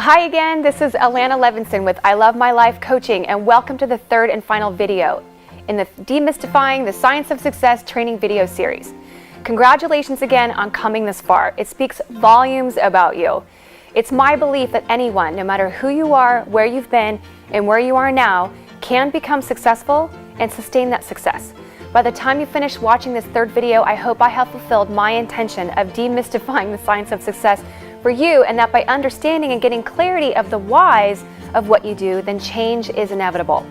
Hi again, this is Alanna Levinson with I Love My Life Coaching, and welcome to the third and final video in the Demystifying the Science of Success training video series. Congratulations again on coming this far. It speaks volumes about you. It's my belief that anyone, no matter who you are, where you've been, and where you are now, can become successful and sustain that success. By the time you finish watching this third video, I hope I have fulfilled my intention of demystifying the science of success for you, and that by understanding and getting clarity of the whys of what you do, then change is inevitable.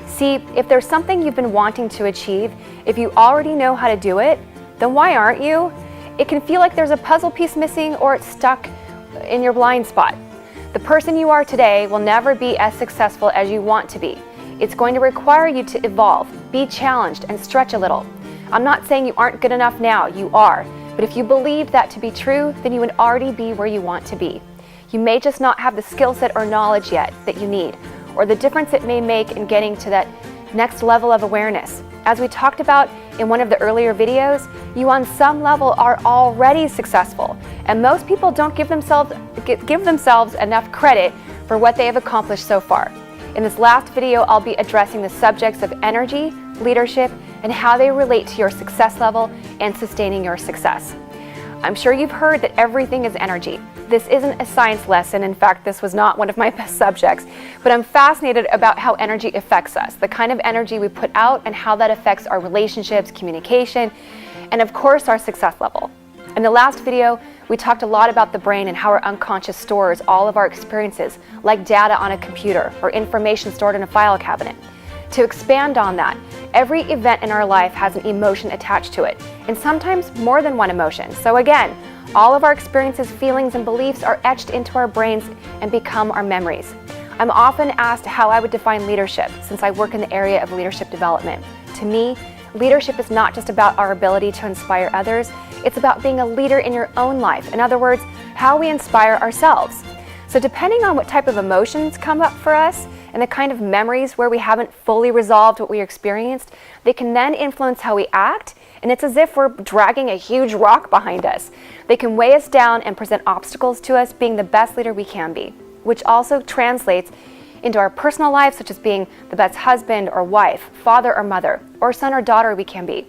See, if there's something you've been wanting to achieve, if you already know how to do it, then why aren't you? It can feel like there's a puzzle piece missing or it's stuck in your blind spot. The person you are today will never be as successful as you want to be. It's going to require you to evolve, be challenged, and stretch a little. I'm not saying you aren't good enough now, you are. But if you believe that to be true, then you would already be where you want to be. You may just not have the skill set or knowledge yet that you need, or the difference it may make in getting to that next level of awareness. As we talked about in one of the earlier videos, you on some level are already successful, and most people don't give themselves enough credit for what they have accomplished so far. In this last video, I'll be addressing the subjects of energy, leadership, and how they relate to your success level and sustaining your success. I'm sure you've heard that everything is energy. This isn't a science lesson. In fact, this was not one of my best subjects, but I'm fascinated about how energy affects us, the kind of energy we put out and how that affects our relationships, communication, and of course, our success level. In the last video, we talked a lot about the brain and how our unconscious stores all of our experiences, like data on a computer or information stored in a file cabinet. To expand on that, every event in our life has an emotion attached to it, and sometimes more than one emotion. So again, all of our experiences, feelings, and beliefs are etched into our brains and become our memories. I'm often asked how I would define leadership, since I work in the area of leadership development. To me, leadership is not just about our ability to inspire others, it's about being a leader in your own life. In other words, how we inspire ourselves. So depending on what type of emotions come up for us and the kind of memories where we haven't fully resolved what we experienced, they can then influence how we act, and it's as if we're dragging a huge rock behind us. They can weigh us down and present obstacles to us being the best leader we can be, which also translates into our personal life, such as being the best husband or wife, father or mother, or son or daughter we can be.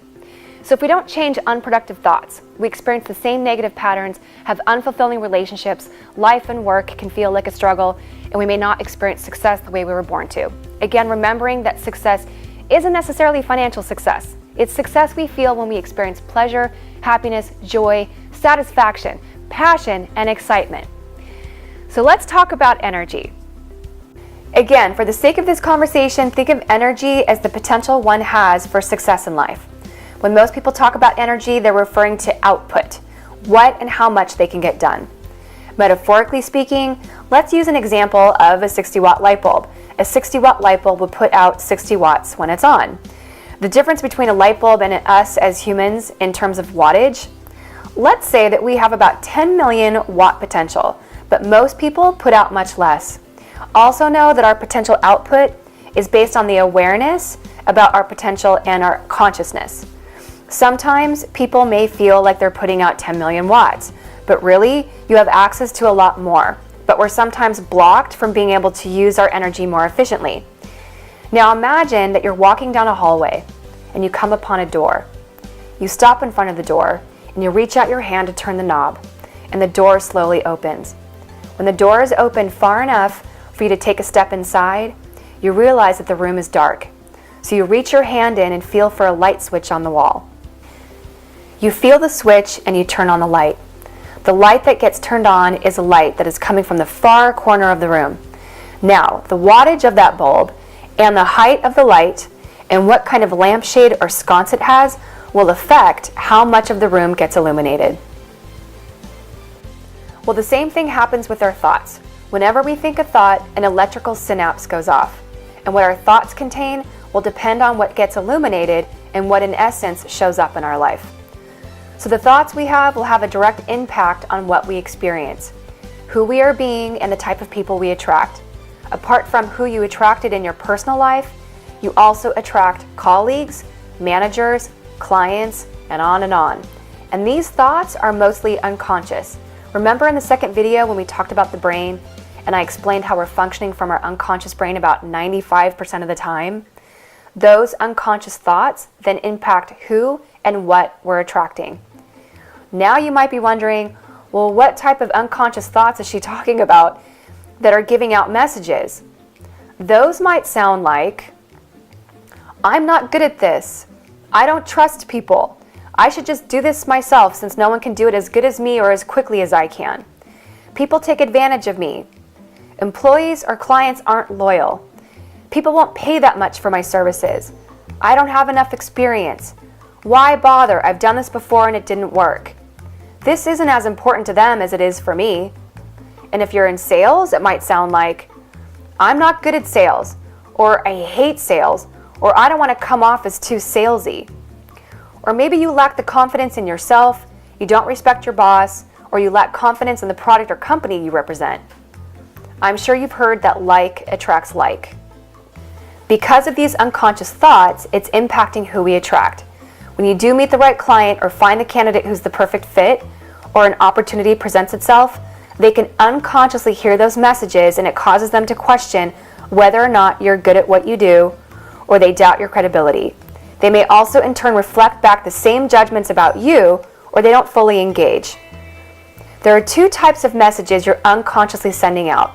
So if we don't change unproductive thoughts, we experience the same negative patterns, have unfulfilling relationships, life and work can feel like a struggle, and we may not experience success the way we were born to. Again, remembering that success isn't necessarily financial success. It's success we feel when we experience pleasure, happiness, joy, satisfaction, passion, and excitement. So let's talk about energy. Again, for the sake of this conversation, think of energy as the potential one has for success in life. When most people talk about energy, they're referring to output, what and how much they can get done. Metaphorically speaking, let's use an example of a 60-watt light bulb. A 60-watt light bulb will put out 60 watts when it's on. The difference between a light bulb and us as humans in terms of wattage, let's say that we have about 10 million watt potential, but most people put out much less. Also know that our potential output is based on the awareness about our potential and our consciousness. Sometimes people may feel like they're putting out 10 million watts, but really you have access to a lot more, but we're sometimes blocked from being able to use our energy more efficiently. Now imagine that you're walking down a hallway and you come upon a door. You stop in front of the door and you reach out your hand to turn the knob, and the door slowly opens. When the door is open far enough for you to take a step inside, you realize that the room is dark. So you reach your hand in and feel for a light switch on the wall. You feel the switch and you turn on the light. The light that gets turned on is a light that is coming from the far corner of the room. Now, the wattage of that bulb and the height of the light and what kind of lampshade or sconce it has will affect how much of the room gets illuminated. Well, the same thing happens with our thoughts. Whenever we think a thought, an electrical synapse goes off. And what our thoughts contain will depend on what gets illuminated and what in essence shows up in our life. So the thoughts we have will have a direct impact on what we experience, who we are being, and the type of people we attract. Apart from who you attracted in your personal life, you also attract colleagues, managers, clients, and on and on. And these thoughts are mostly unconscious. Remember in the second video when we talked about the brain and I explained how we're functioning from our unconscious brain about 95% of the time, those unconscious thoughts then impact who and what we're attracting. Now you might be wondering, well, what type of unconscious thoughts is she talking about that are giving out messages? Those might sound like, I'm not good at this. I don't trust people. I should just do this myself since no one can do it as good as me or as quickly as I can. People take advantage of me. Employees or clients aren't loyal. People won't pay that much for my services. I don't have enough experience. Why bother? I've done this before and it didn't work. This isn't as important to them as it is for me. And if you're in sales, it might sound like, I'm not good at sales, or I hate sales, or I don't want to come off as too salesy. Or maybe you lack the confidence in yourself, you don't respect your boss, or you lack confidence in the product or company you represent. I'm sure you've heard that like attracts like. Because of these unconscious thoughts, it's impacting who we attract. When you do meet the right client or find the candidate who's the perfect fit, or an opportunity presents itself, they can unconsciously hear those messages and it causes them to question whether or not you're good at what you do, or they doubt your credibility. They may also in turn reflect back the same judgments about you, or they don't fully engage. There are two types of messages you're unconsciously sending out.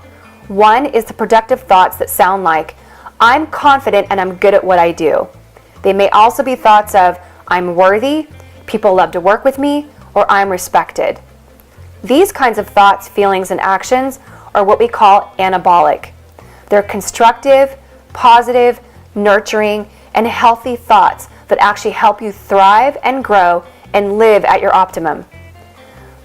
One is the productive thoughts that sound like, I'm confident and I'm good at what I do. They may also be thoughts of, I'm worthy, people love to work with me, or I'm respected. These kinds of thoughts, feelings, and actions are what we call anabolic. They're constructive, positive, nurturing, and healthy thoughts that actually help you thrive and grow and live at your optimum.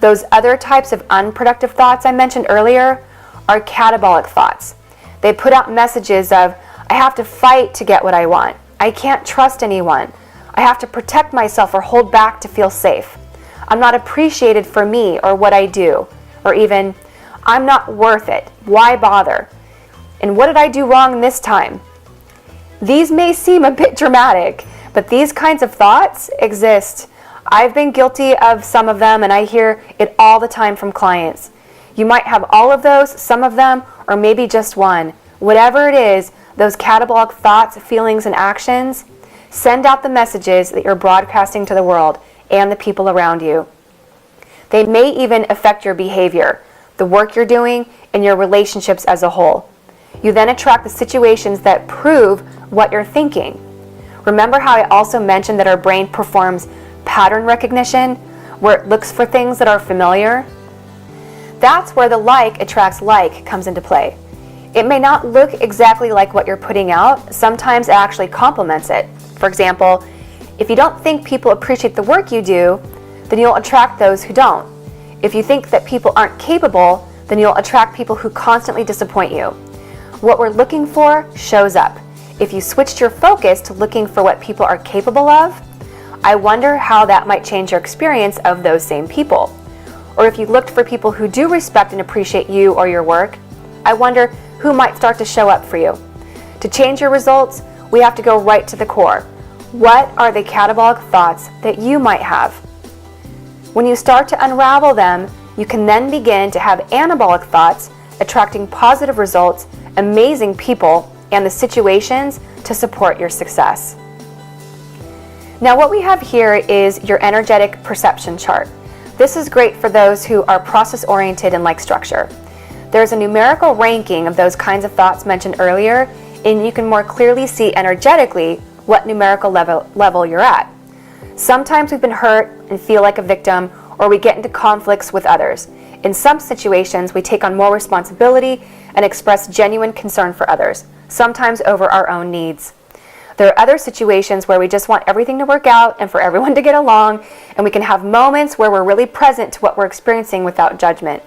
Those other types of unproductive thoughts I mentioned earlier are catabolic thoughts. They put out messages of, I have to fight to get what I want. I can't trust anyone. I have to protect myself or hold back to feel safe. I'm not appreciated for me or what I do. Or even, I'm not worth it. Why bother? And what did I do wrong this time? These may seem a bit dramatic, but these kinds of thoughts exist. I've been guilty of some of them, and I hear it all the time from clients. You might have all of those, some of them, or maybe just one. Whatever it is, those catabolic thoughts, feelings, and actions, send out the messages that you're broadcasting to the world and the people around you. They may even affect your behavior, the work you're doing, and your relationships as a whole. You then attract the situations that prove what you're thinking. Remember how I also mentioned that our brain performs pattern recognition, where it looks for things that are familiar? That's where the like attracts like comes into play. It may not look exactly like what you're putting out. Sometimes it actually complements it. For example, if you don't think people appreciate the work you do, then you'll attract those who don't. If you think that people aren't capable, then you'll attract people who constantly disappoint you. What we're looking for shows up. If you switched your focus to looking for what people are capable of, I wonder how that might change your experience of those same people. Or if you looked for people who do respect and appreciate you or your work, I wonder who might start to show up for you. To change your results, we have to go right to the core. What are the catabolic thoughts that you might have? When you start to unravel them, you can then begin to have anabolic thoughts, attracting positive results, amazing people, and the situations to support your success. Now what we have here is your energetic perception chart. This is great for those who are process-oriented and like structure. There's a numerical ranking of those kinds of thoughts mentioned earlier, and you can more clearly see energetically what numerical level you're at. Sometimes we've been hurt and feel like a victim, or we get into conflicts with others. In some situations, we take on more responsibility and express genuine concern for others, sometimes over our own needs. There are other situations where we just want everything to work out and for everyone to get along, and we can have moments where we're really present to what we're experiencing without judgment.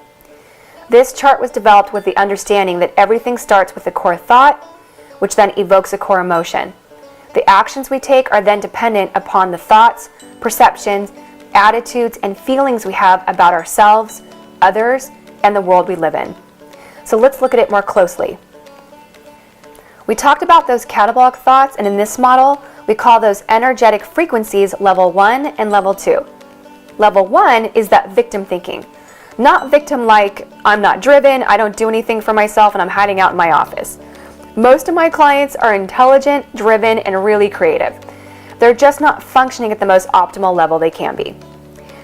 This chart was developed with the understanding that everything starts with a core thought, which then evokes a core emotion. The actions we take are then dependent upon the thoughts, perceptions, attitudes, and feelings we have about ourselves, others, and the world we live in. So let's look at it more closely. We talked about those catabolic thoughts, and in this model, we call those energetic frequencies level 1 and level 2. Level 1 is that victim thinking. Not victim like, I'm not driven, I don't do anything for myself, and I'm hiding out in my office. Most of my clients are intelligent, driven, and really creative. They're just not functioning at the most optimal level they can be.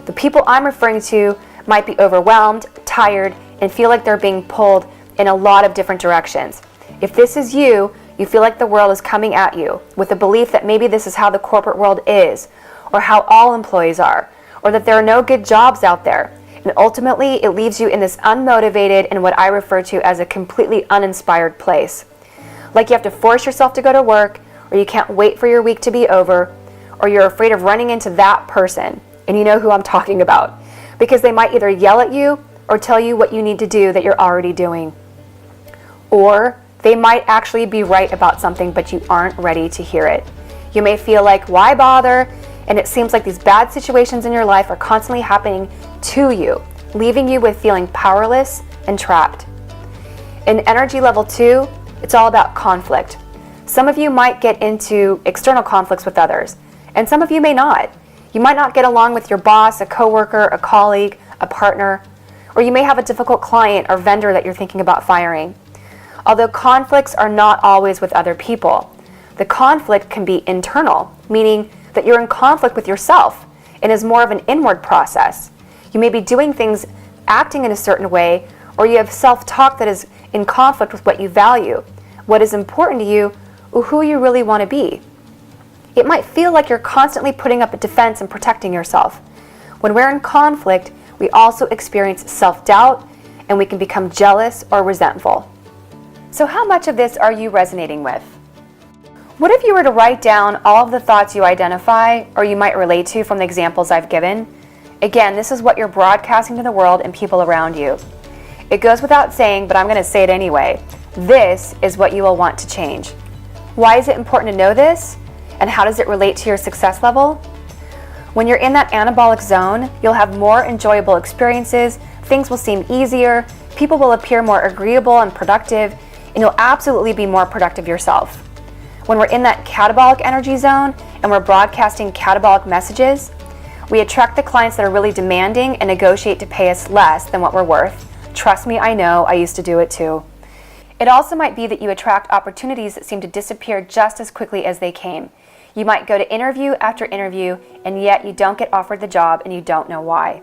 The people I'm referring to might be overwhelmed, tired, and feel like they're being pulled in a lot of different directions. If this is you, you feel like the world is coming at you with the belief that maybe this is how the corporate world is, or how all employees are, or that there are no good jobs out there. And ultimately, it leaves you in this unmotivated and what I refer to as a completely uninspired place. Like you have to force yourself to go to work, or you can't wait for your week to be over, or you're afraid of running into that person, and you know who I'm talking about, because they might either yell at you or tell you what you need to do that you're already doing. Or they might actually be right about something, but you aren't ready to hear it. You may feel like, why bother? And it seems like these bad situations in your life are constantly happening to you, leaving you with feeling powerless and trapped. In energy level 2, it's all about conflict. Some of you might get into external conflicts with others, and some of you may not. You might not get along with your boss, a coworker, a colleague, a partner, or you may have a difficult client or vendor that you're thinking about firing. Although conflicts are not always with other people, the conflict can be internal, meaning that you're in conflict with yourself and is more of an inward process. You may be doing things, acting in a certain way, or you have self-talk that is in conflict with what you value, what is important to you, or who you really want to be. It might feel like you're constantly putting up a defense and protecting yourself. When we're in conflict, we also experience self-doubt, and we can become jealous or resentful. So how much of this are you resonating with? What if you were to write down all of the thoughts you identify or you might relate to from the examples I've given? Again, this is what you're broadcasting to the world and people around you. It goes without saying, but I'm going to say it anyway. This is what you will want to change. Why is it important to know this? And how does it relate to your success level? When you're in that anabolic zone, you'll have more enjoyable experiences, things will seem easier, people will appear more agreeable and productive, and you'll absolutely be more productive yourself. When we're in that catabolic energy zone and we're broadcasting catabolic messages, we attract the clients that are really demanding and negotiate to pay us less than what we're worth. Trust me, I know, I used to do it too. It also might be that you attract opportunities that seem to disappear just as quickly as they came. You might go to interview after interview, and yet you don't get offered the job and you don't know why.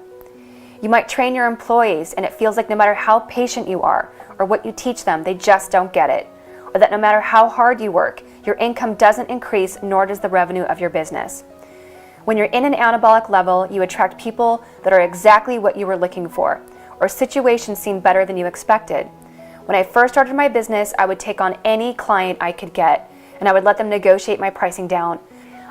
You might train your employees, and it feels like no matter how patient you are or what you teach them, they just don't get it. Or that no matter how hard you work, your income doesn't increase, nor does the revenue of your business. When you're in an anabolic level, you attract people that are exactly what you were looking for, or situations seem better than you expected. When I first started my business, I would take on any client I could get, and I would let them negotiate my pricing down.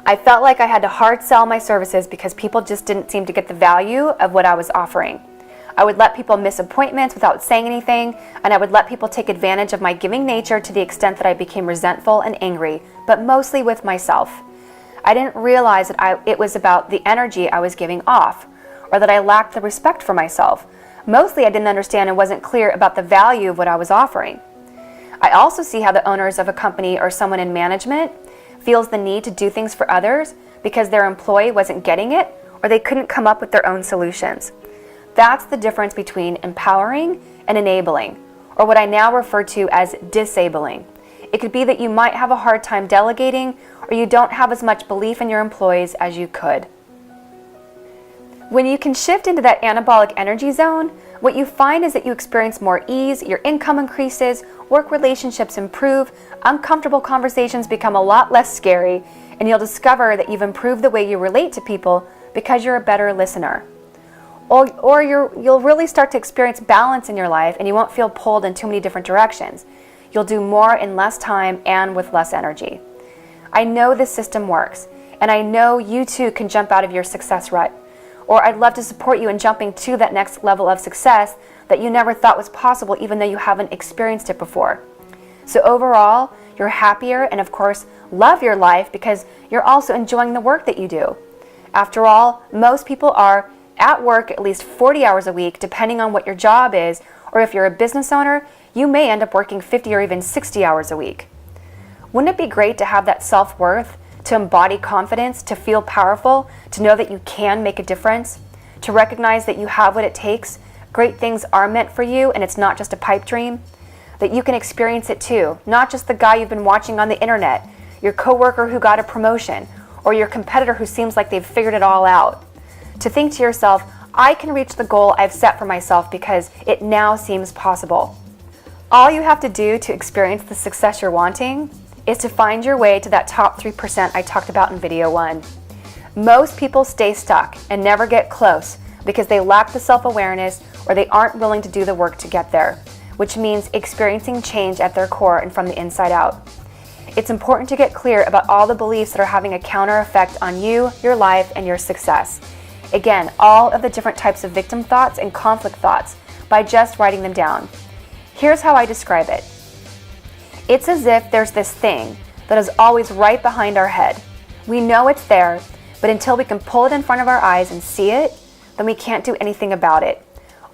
I felt like I had to hard sell my services because people just didn't seem to get the value of what I was offering. I would let people miss appointments without saying anything, and I would let people take advantage of my giving nature to the extent that I became resentful and angry, but mostly with myself. I didn't realize that it was about the energy I was giving off, or that I lacked the respect for myself. Mostly I didn't understand and wasn't clear about the value of what I was offering. I also see how the owners of a company or someone in management feels the need to do things for others because their employee wasn't getting it or they couldn't come up with their own solutions. That's the difference between empowering and enabling, or what I now refer to as disabling. It could be that you might have a hard time delegating, or you don't have as much belief in your employees as you could. When you can shift into that anabolic energy zone, what you find is that you experience more ease, your income increases, work relationships improve, uncomfortable conversations become a lot less scary, and you'll discover that you've improved the way you relate to people because you're a better listener. Or you'll really start to experience balance in your life, and you won't feel pulled in too many different directions. You'll do more in less time and with less energy. I know this system works, and I know you too can jump out of your success rut. Or I'd love to support you in jumping to that next level of success that you never thought was possible, even though you haven't experienced it before. So overall, you're happier and of course love your life because you're also enjoying the work that you do. After all, most people are at work at least 40 hours a week, depending on what your job is, or if you're a business owner, you may end up working 50 or even 60 hours a week. Wouldn't it be great to have that self-worth, to embody confidence, to feel powerful, to know that you can make a difference, to recognize that you have what it takes, great things are meant for you and it's not just a pipe dream, that you can experience it too, not just the guy you've been watching on the internet, your coworker who got a promotion, or your competitor who seems like they've figured it all out. To think to yourself, I can reach the goal I've set for myself because it now seems possible. All you have to do to experience the success you're wanting is to find your way to that top 3% I talked about in video 1. Most people stay stuck and never get close because they lack the self-awareness or they aren't willing to do the work to get there, which means experiencing change at their core and from the inside out. It's important to get clear about all the beliefs that are having a counter effect on you, your life, and your success. Again, all of the different types of victim thoughts and conflict thoughts by just writing them down. Here's how I describe it. It's as if there's this thing that is always right behind our head. We know it's there, but until we can pull it in front of our eyes and see it, then we can't do anything about it.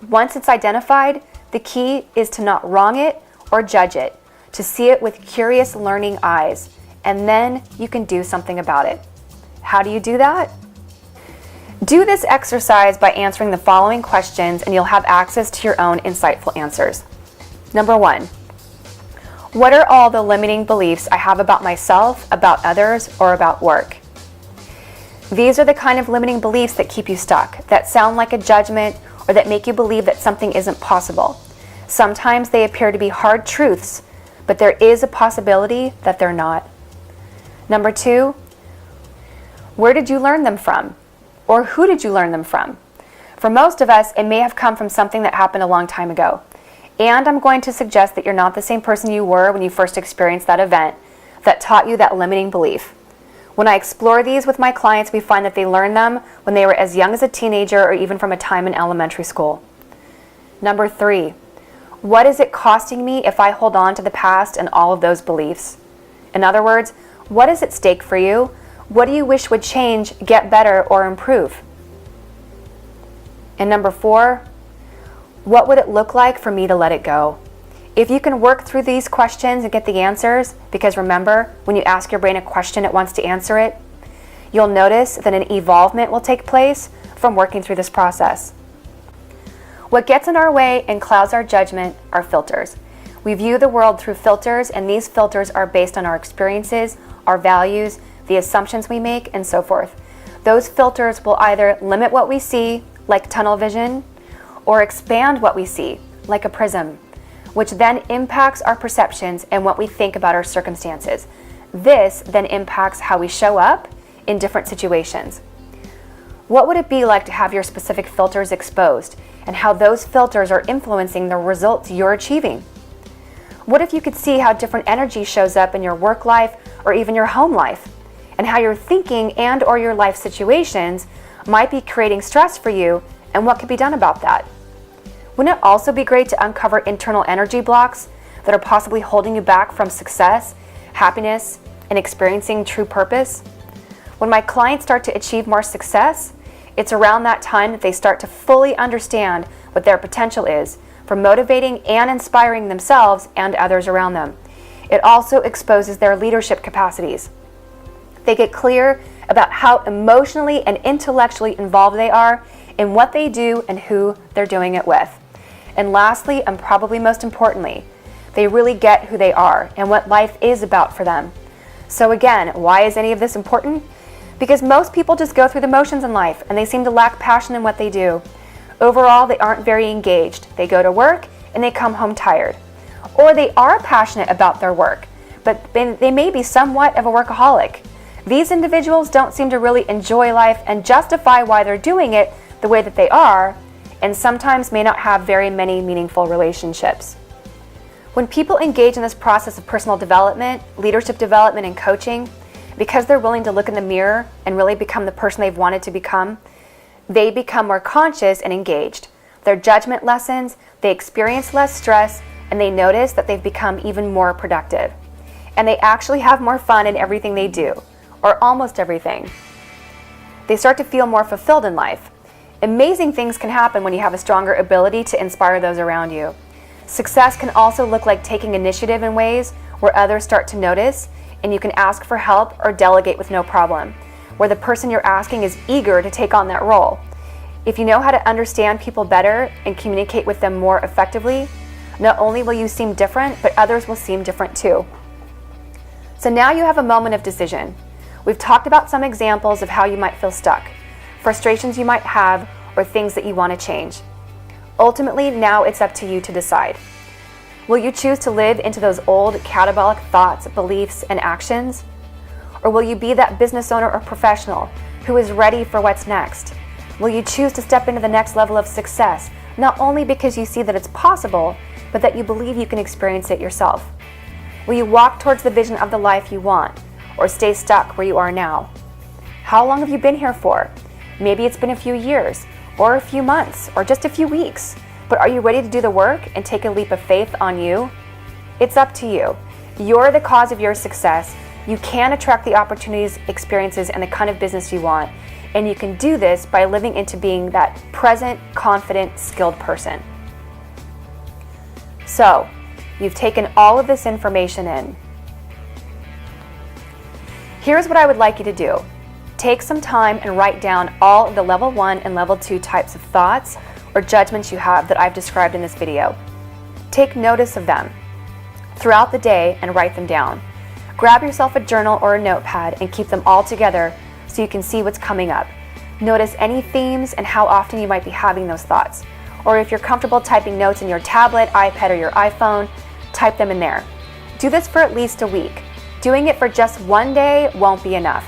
Once it's identified, the key is to not wrong it or judge it, to see it with curious, learning eyes, and then you can do something about it. How do you do that? Do this exercise by answering the following questions and you'll have access to your own insightful answers. Number 1, what are all the limiting beliefs I have about myself, about others, or about work? These are the kind of limiting beliefs that keep you stuck, that sound like a judgment, or that make you believe that something isn't possible. Sometimes they appear to be hard truths, but there is a possibility that they're not. Number 2, where did you learn them from? Or who did you learn them from? For most of us, it may have come from something that happened a long time ago. And I'm going to suggest that you're not the same person you were when you first experienced that event that taught you that limiting belief. When I explore these with my clients, we find that they learned them when they were as young as a teenager or even from a time in elementary school. Number 3, what is it costing me if I hold on to the past and all of those beliefs? In other words, what is at stake for you? What do you wish would change, get better, or improve? And number 4, what would it look like for me to let it go? If you can work through these questions and get the answers, because remember, when you ask your brain a question, it wants to answer it, you'll notice that an evolvement will take place from working through this process. What gets in our way and clouds our judgment are filters. We view the world through filters, and these filters are based on our experiences, our values, the assumptions we make, and so forth. Those filters will either limit what we see, like tunnel vision, or expand what we see, like a prism, which then impacts our perceptions and what we think about our circumstances. This then impacts how we show up in different situations. What would it be like to have your specific filters exposed and how those filters are influencing the results you're achieving? What if you could see how different energy shows up in your work life or even your home life, and how your thinking and or your life situations might be creating stress for you and what could be done about that? Wouldn't it also be great to uncover internal energy blocks that are possibly holding you back from success, happiness, and experiencing true purpose? When my clients start to achieve more success, it's around that time that they start to fully understand what their potential is for motivating and inspiring themselves and others around them. It also exposes their leadership capacities. They get clear about how emotionally and intellectually involved they are in what they do and who they're doing it with. And lastly, and probably most importantly, they really get who they are and what life is about for them. So again, why is any of this important? Because most people just go through the motions in life and they seem to lack passion in what they do. Overall, they aren't very engaged. They go to work and they come home tired. Or they are passionate about their work, but they may be somewhat of a workaholic. These individuals don't seem to really enjoy life and justify why they're doing it the way that they are, and sometimes may not have very many meaningful relationships. When people engage in this process of personal development, leadership development, and coaching, because they're willing to look in the mirror and really become the person they've wanted to become, they become more conscious and engaged. Their judgment lessens, they experience less stress, and they notice that they've become even more productive. And they actually have more fun in everything they do, or almost everything. They start to feel more fulfilled in life. Amazing things can happen when you have a stronger ability to inspire those around you. Success can also look like taking initiative in ways where others start to notice, and you can ask for help or delegate with no problem, where the person you're asking is eager to take on that role. If you know how to understand people better and communicate with them more effectively, not only will you seem different, but others will seem different too. So now you have a moment of decision. We've talked about some examples of how you might feel stuck, frustrations you might have, or things that you want to change. Ultimately, now it's up to you to decide. Will you choose to live into those old catabolic thoughts, beliefs, and actions? Or will you be that business owner or professional who is ready for what's next? Will you choose to step into the next level of success, not only because you see that it's possible, but that you believe you can experience it yourself? Will you walk towards the vision of the life you want, or stay stuck where you are now? How long have you been here for? Maybe it's been a few years, or a few months, or just a few weeks. But are you ready to do the work and take a leap of faith on you? It's up to you. You're the cause of your success. You can attract the opportunities, experiences, and the kind of business you want. And you can do this by living into being that present, confident, skilled person. So, you've taken all of this information in. Here's what I would like you to do. Take some time and write down all of the level 1 and level 2 types of thoughts or judgments you have that I've described in this video. Take notice of them throughout the day and write them down. Grab yourself a journal or a notepad and keep them all together so you can see what's coming up. Notice any themes and how often you might be having those thoughts. Or if you're comfortable typing notes in your tablet, iPad, or your iPhone, type them in there. Do this for at least a week. Doing it for just one day won't be enough.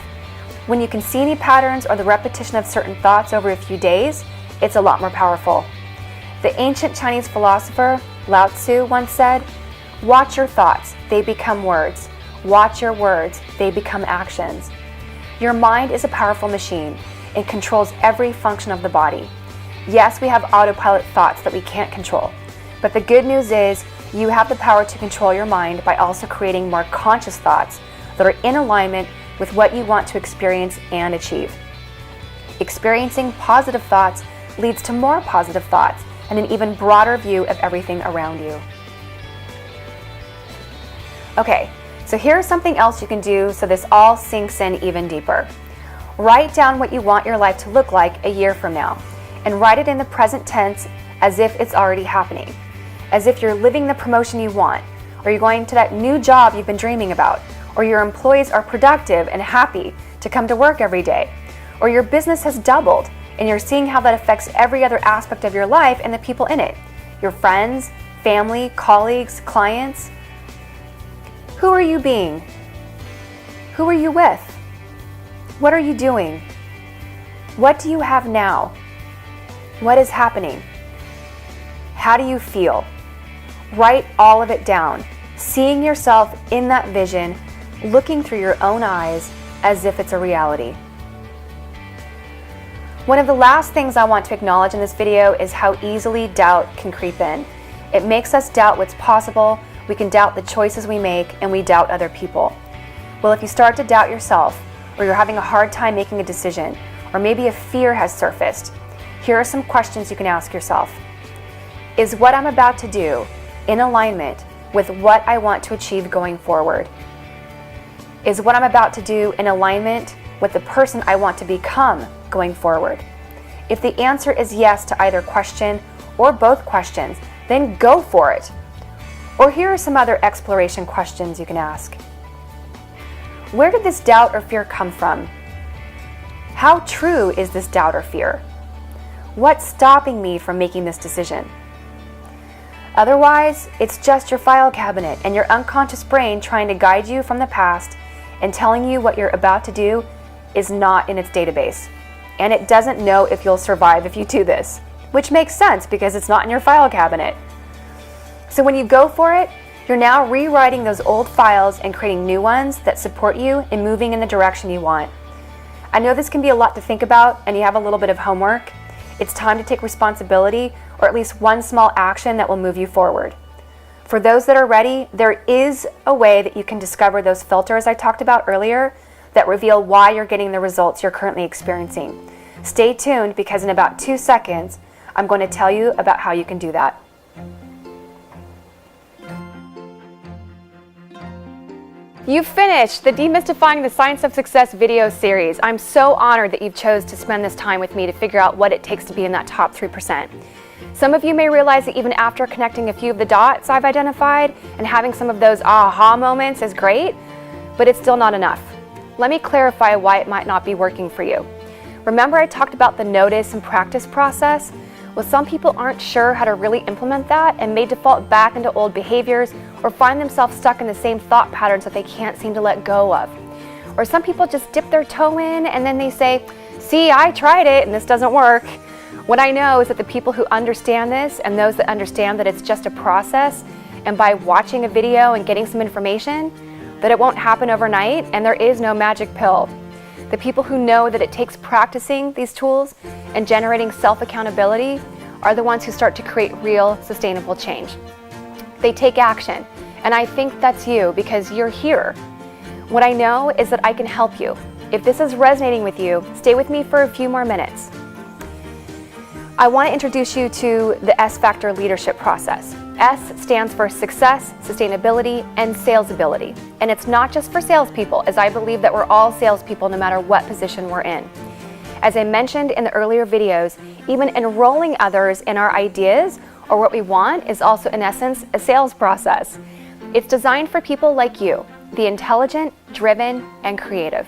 When you can see any patterns or the repetition of certain thoughts over a few days, it's a lot more powerful. The ancient Chinese philosopher Lao Tzu once said, "Watch your thoughts, they become words. Watch your words, they become actions." Your mind is a powerful machine and controls every function of the body. Yes, we have autopilot thoughts that we can't control, but the good news is you have the power to control your mind by also creating more conscious thoughts that are in alignment with what you want to experience and achieve. Experiencing positive thoughts leads to more positive thoughts and an even broader view of everything around you. Okay, so here's something else you can do so this all sinks in even deeper. Write down what you want your life to look like a year from now, and write it in the present tense as if it's already happening, as if you're living the promotion you want, or you're going to that new job you've been dreaming about, or your employees are productive and happy to come to work every day, or your business has doubled and you're seeing how that affects every other aspect of your life and the people in it, your friends, family, colleagues, clients. Who are you being? Who are you with? What are you doing? What do you have now? What is happening? How do you feel? Write all of it down, seeing yourself in that vision, looking through your own eyes as if it's a reality. One of the last things I want to acknowledge in this video is how easily doubt can creep in. It makes us doubt what's possible, we can doubt the choices we make, and we doubt other people. Well, if you start to doubt yourself, or you're having a hard time making a decision, or maybe a fear has surfaced, here are some questions you can ask yourself. Is what I'm about to do in alignment with what I want to achieve going forward? Is what I'm about to do in alignment with the person I want to become going forward? If the answer is yes to either question or both questions, then go for it. Or here are some other exploration questions you can ask. Where did this doubt or fear come from? How true is this doubt or fear? What's stopping me from making this decision? Otherwise, it's just your file cabinet and your unconscious brain trying to guide you from the past and telling you what you're about to do is not in its database. And it doesn't know if you'll survive if you do this, which makes sense because it's not in your file cabinet. So when you go for it, you're now rewriting those old files and creating new ones that support you in moving in the direction you want. I know this can be a lot to think about and you have a little bit of homework. It's time to take responsibility or at least one small action that will move you forward. For those that are ready, there is a way that you can discover those filters I talked about earlier that reveal why you're getting the results you're currently experiencing. Stay tuned because in about 2 seconds, I'm going to tell you about how you can do that. You've finished the Demystifying the Science of Success video series. I'm so honored that you've chose to spend this time with me to figure out what it takes to be in that top 3%. Some of you may realize that even after connecting a few of the dots I've identified and having some of those aha moments is great, but it's still not enough. Let me clarify why it might not be working for you. Remember I talked about the notice and practice process? Well, some people aren't sure how to really implement that and may default back into old behaviors or find themselves stuck in the same thought patterns that they can't seem to let go of. Or some people just dip their toe in and then they say, see, I tried it and this doesn't work. What I know is that the people who understand this and those that understand that it's just a process, and by watching a video and getting some information, that it won't happen overnight and there is no magic pill. The people who know that it takes practicing these tools and generating self-accountability are the ones who start to create real, sustainable change. They take action, and I think that's you because you're here. What I know is that I can help you. If this is resonating with you, stay with me for a few more minutes. I want to introduce you to the S-Factor leadership process. S stands for success, sustainability, and sales ability. And it's not just for salespeople, as I believe that we're all salespeople no matter what position we're in. As I mentioned in the earlier videos, even enrolling others in our ideas or what we want is also in essence a sales process. It's designed for people like you, the intelligent, driven, and creative.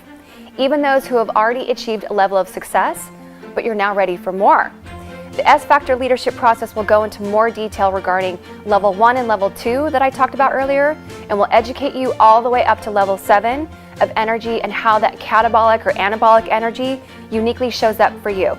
Even those who have already achieved a level of success, but you're now ready for more. The S-Factor leadership process will go into more detail regarding level 1 and level 2 that I talked about earlier, and will educate you all the way up to level 7 of energy and how that catabolic or anabolic energy uniquely shows up for you.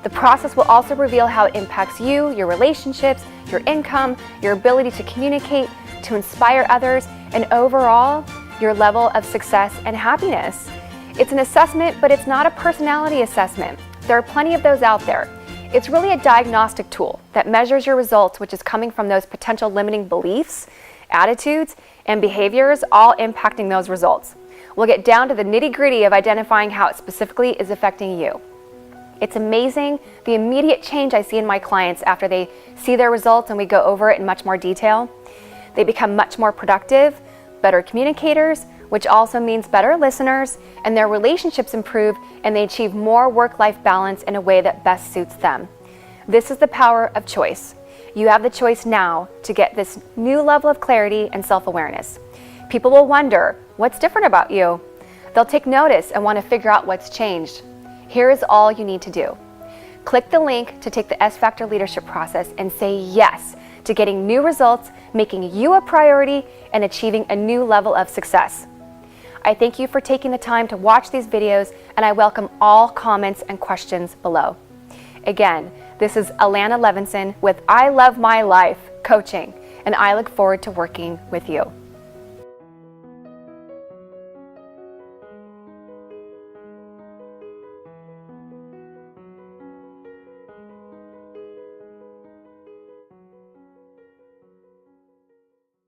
The process will also reveal how it impacts you, your relationships, your income, your ability to communicate, to inspire others, and overall, your level of success and happiness. It's an assessment, but it's not a personality assessment. There are plenty of those out there. It's really a diagnostic tool that measures your results, which is coming from those potential limiting beliefs, attitudes, and behaviors, all impacting those results. We'll get down to the nitty-gritty of identifying how it specifically is affecting you. It's amazing the immediate change I see in my clients after they see their results and we go over it in much more detail. They become much more productive, better communicators, which also means better listeners, and their relationships improve and they achieve more work-life balance in a way that best suits them. This is the power of choice. You have the choice now to get this new level of clarity and self-awareness. People will wonder, what's different about you? They'll take notice and want to figure out what's changed. Here is all you need to do. Click the link to take the S-Factor leadership process and say yes to getting new results, making you a priority, and achieving a new level of success. I thank you for taking the time to watch these videos, and I welcome all comments and questions below. Again, this is Alanna Levinson with I Love My Life Coaching, and I look forward to working with you.